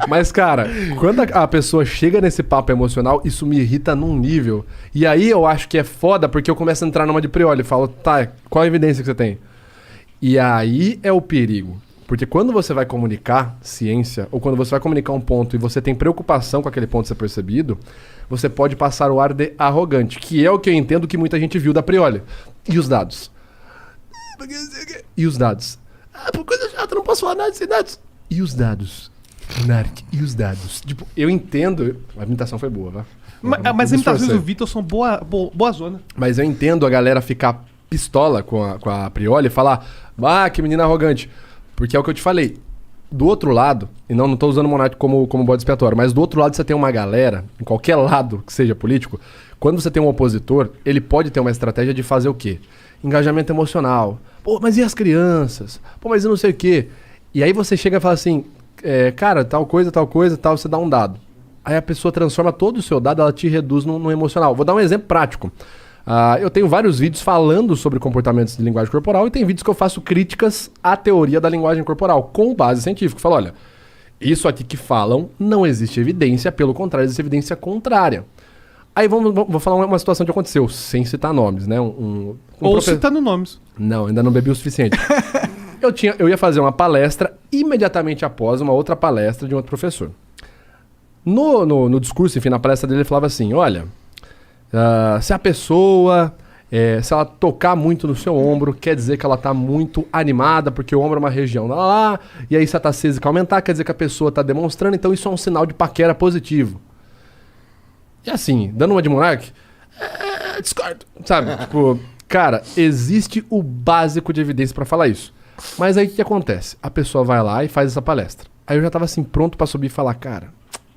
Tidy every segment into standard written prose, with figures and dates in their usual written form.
Mas, cara, quando a pessoa chega nesse papo emocional, isso me irrita num nível. E aí eu acho que é foda, porque eu começo a entrar numa de prioli e falo, tá, qual a evidência que você tem? E aí é o perigo. Porque quando você vai comunicar ciência, ou quando você vai comunicar um ponto e você tem preocupação com aquele ponto ser percebido, você pode passar o ar de arrogante, que é o que eu entendo que muita gente viu da prioli. E os dados? E os dados? Ah, por coisa chata, não posso falar nada sem dados. E os dados? Monark, e os dados? Tipo, eu entendo... A imitação foi boa, tá? Mas as imitações do Vitor são boa zona. Mas eu entendo a galera ficar pistola com a Prioli e falar, ah, que menina arrogante. Porque é o que eu te falei. Do outro lado, e não tô usando o Monark como bode expiatório, mas do outro lado você tem uma galera, em qualquer lado que seja político, quando você tem um opositor, ele pode ter uma estratégia de fazer o quê? Engajamento emocional. Pô, mas e as crianças? Pô, mas eu não sei o quê. E aí você chega e fala assim, cara, tal coisa, você dá um dado. Aí a pessoa transforma todo o seu dado, ela te reduz no emocional. Vou dar um exemplo prático. Eu tenho vários vídeos falando sobre comportamentos de linguagem corporal e tem vídeos que eu faço críticas à teoria da linguagem corporal, com base científica. Eu falo, olha, isso aqui que falam não existe evidência, pelo contrário, existe evidência contrária. Aí vou falar uma situação que aconteceu, sem citar nomes, né? Ou citando nomes. Não, ainda não bebi o suficiente. Eu ia fazer uma palestra imediatamente após uma outra palestra de um outro professor. No discurso, enfim, na palestra dele, ele falava assim, olha... se a pessoa, se ela tocar muito no seu ombro, quer dizer que ela tá muito animada, porque o ombro é uma região lá, e aí se a taxísica aumentar, quer dizer que a pessoa tá demonstrando, então isso é um sinal de paquera positivo. E assim, dando uma de Monark, discordo, sabe? Tipo, cara, existe o básico de evidência pra falar isso. Mas aí o que acontece? A pessoa vai lá e faz essa palestra. Aí eu já tava assim, pronto pra subir e falar, cara,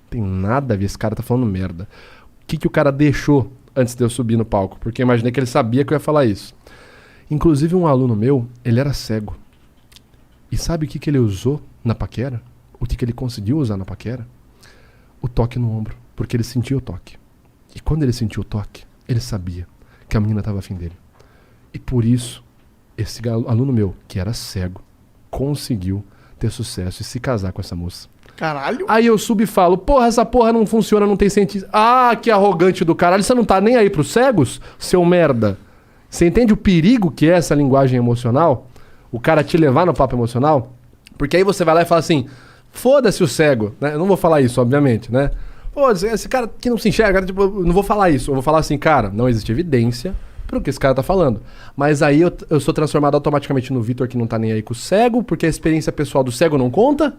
tem nada a ver, esse cara tá falando merda. O que o cara deixou antes de eu subir no palco? Porque eu imaginei que ele sabia que eu ia falar isso. Inclusive um aluno meu, ele era cego. E sabe o que ele usou na paquera? O que ele conseguiu usar na paquera? O toque no ombro. Porque ele sentiu o toque. E quando ele sentiu o toque, ele sabia que a menina estava afim dele. E por isso, esse aluno meu, que era cego, conseguiu ter sucesso e se casar com essa moça. Caralho. Aí eu subo e falo, porra, essa porra não funciona, não tem cientista. Ah, que arrogante do caralho. Você não tá nem aí pros cegos, seu merda? Você entende o perigo que é essa linguagem emocional? O cara te levar no papo emocional? Porque aí você vai lá e fala assim, foda-se o cego. Né? Eu não vou falar isso, obviamente, né? Pô, esse cara que não se enxerga, tipo, eu não vou falar isso. Eu vou falar assim, cara, não existe evidência pro que esse cara tá falando. Mas aí eu sou transformado automaticamente no Vitor que não tá nem aí com o cego, porque a experiência pessoal do cego não conta?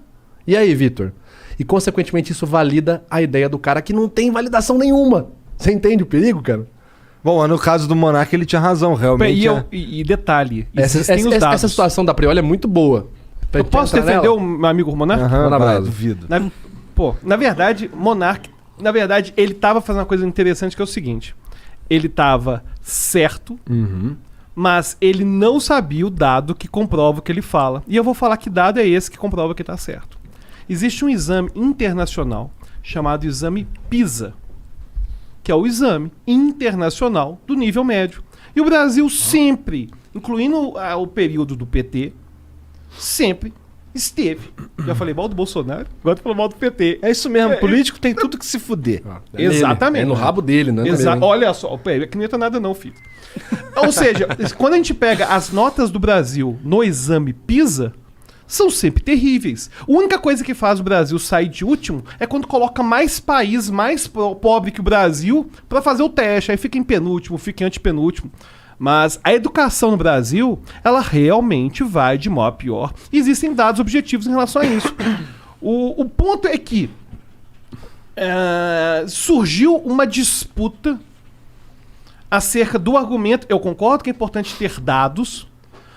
E aí, Vitor? E, consequentemente, isso valida a ideia do cara que não tem validação nenhuma. Você entende o perigo, cara? Bom, no caso do Monark, ele tinha razão, realmente. E detalhe, essa situação da Prioli é muito boa. Eu posso defender o meu amigo Monark? Duvido. Na verdade, Monark, ele tava fazendo uma coisa interessante que é o seguinte. Ele tava certo, mas ele não sabia o dado que comprova o que ele fala. E eu vou falar que dado é esse que comprova que tá certo. Existe um exame internacional chamado exame PISA, que é o exame internacional do nível médio. E o Brasil sempre, incluindo o período do PT, sempre esteve. Já falei mal do Bolsonaro, agora tô falando mal do PT. É isso mesmo, político tem tudo que se fuder. Exatamente. É no rabo dele, né? Olha só, aqui não entra nada não, filho. Ou seja, quando a gente pega as notas do Brasil no exame PISA, são sempre terríveis. A única coisa que faz o Brasil sair de último é quando coloca mais país mais pobre que o Brasil pra fazer o teste. Aí fica em penúltimo, fica em antepenúltimo. Mas a educação no Brasil, ela realmente vai de mal a pior. E existem dados objetivos em relação a isso. O ponto é que surgiu uma disputa acerca do argumento. Eu concordo que é importante ter dados,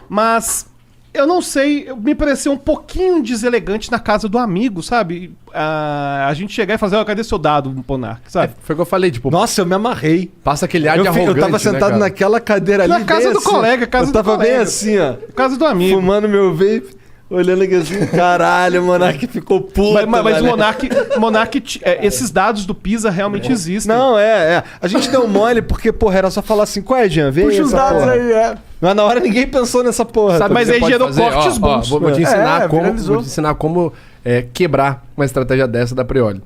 mas eu não sei, me pareceu um pouquinho deselegante na casa do amigo, sabe? A gente chegar e fazer, cadê seu dado, Monark, sabe? Foi o que eu falei, tipo... Nossa, eu me amarrei. Passa aquele ar de arrogante, eu tava sentado naquela cadeira ali. Na casa do assim, colega, casa do colega. Eu tava bem assim, ó. Casa do amigo. Fumando meu vape, olhando aqui assim. Caralho, o Monark ficou puto. Mas o Monark, esses dados do PISA realmente existem. Não, a gente deu mole porque, porra, era só falar assim, qual é, Jean? Vem Puxa os dados porra. aí, Mas na hora ninguém pensou nessa porra. Sabe, mas aí gerou cortes bons. Vou te ensinar como quebrar uma estratégia dessa da Prioli.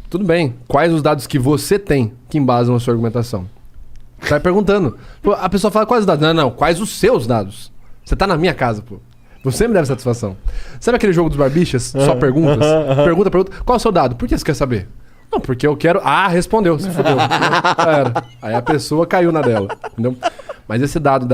Tudo bem, quais os dados que você tem que embasam a sua argumentação? Você vai perguntando. Pô, a pessoa fala, quais os dados? Não, quais os seus dados? Você tá na minha casa, pô. Você me deve satisfação. Sabe aquele jogo dos barbichas? Só perguntas? Pergunta. Qual é o seu dado? Por que você quer saber? Não, porque eu quero... Ah, respondeu, se fudeu. Aí a pessoa caiu na dela, entendeu? Mas esse dado...